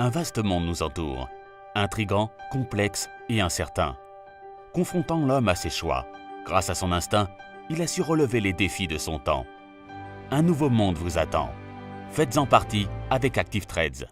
Un vaste monde nous entoure, intrigant, complexe et incertain. Confrontant l'homme à ses choix, grâce à son instinct, il a su relever les défis de son temps. Un nouveau monde vous attend. Faites-en partie avec Active Trades.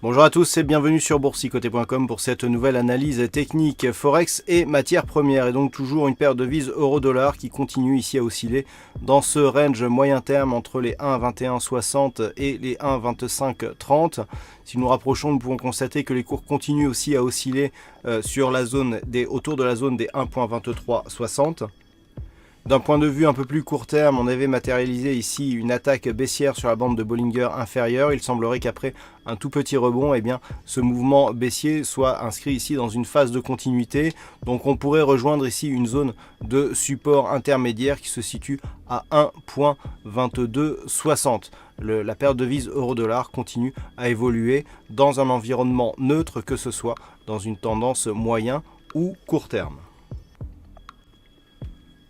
Bonjour à tous et bienvenue sur boursicoté.com pour cette nouvelle analyse technique Forex et matières premières. Et donc toujours une paire de devises euro-dollar qui continue ici à osciller dans ce range moyen terme entre les 1,2160 et les 1,2530. Si nous nous rapprochons, nous pouvons constater que les cours continuent aussi à osciller sur la zone autour de la zone des 1,2360. D'un point de vue un peu plus court terme, on avait matérialisé ici une attaque baissière sur la bande de Bollinger inférieure. Il semblerait qu'après un tout petit rebond, ce mouvement baissier soit inscrit ici dans une phase de continuité. Donc on pourrait rejoindre ici une zone de support intermédiaire qui se situe à 1,2260. La paire de devises euro-dollar continue à évoluer dans un environnement neutre, que ce soit dans une tendance moyen ou court terme.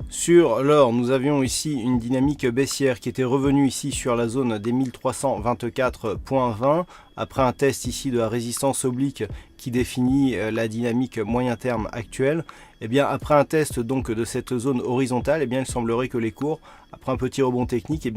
Sur l'or, nous avions ici une dynamique baissière qui était revenue ici sur la zone des 1324,20 après un test ici de la résistance oblique qui définit la dynamique moyen terme actuelle. Après un test donc de cette zone horizontale, il semblerait que les cours, après un petit rebond technique,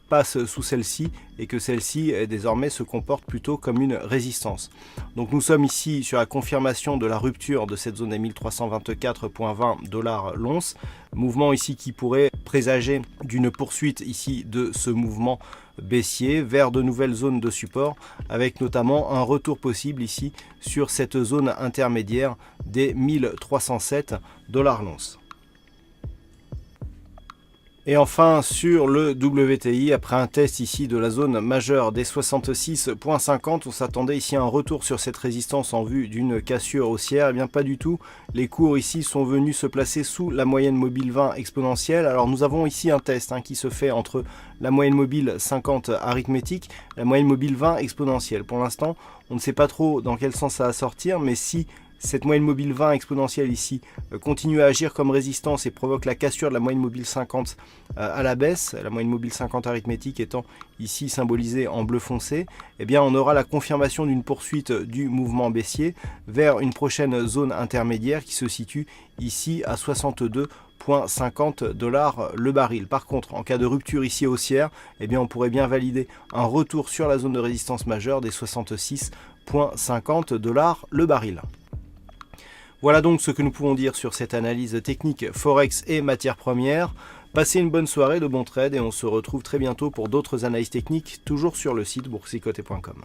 passe sous celle-ci et que celle-ci désormais se comporte plutôt comme une résistance. Donc nous sommes ici sur la confirmation de la rupture de cette zone des 1324,20 $ l'once, mouvement ici qui pourrait présager d'une poursuite ici de ce mouvement baissier vers de nouvelles zones de support, avec notamment un retour possible ici sur cette zone intermédiaire des 1307 $ l'once. Et enfin sur le WTI, après un test ici de la zone majeure des 66,50, on s'attendait ici à un retour sur cette résistance en vue d'une cassure haussière. Pas du tout, les cours ici sont venus se placer sous la moyenne mobile 20 exponentielle. Alors nous avons ici un test qui se fait entre la moyenne mobile 50 arithmétique, la moyenne mobile 20 exponentielle. Pour l'instant, on ne sait pas trop dans quel sens ça va sortir, mais si cette moyenne mobile 20 exponentielle ici continue à agir comme résistance et provoque la cassure de la moyenne mobile 50 à la baisse, la moyenne mobile 50 arithmétique étant ici symbolisée en bleu foncé, on aura la confirmation d'une poursuite du mouvement baissier vers une prochaine zone intermédiaire qui se situe ici à 62,50 $ le baril. Par contre, en cas de rupture ici haussière, on pourrait bien valider un retour sur la zone de résistance majeure des 66,50 $ le baril. Voilà donc ce que nous pouvons dire sur cette analyse technique Forex et matières premières. Passez une bonne soirée, de bons trades et on se retrouve très bientôt pour d'autres analyses techniques, toujours sur le site boursicoté.com.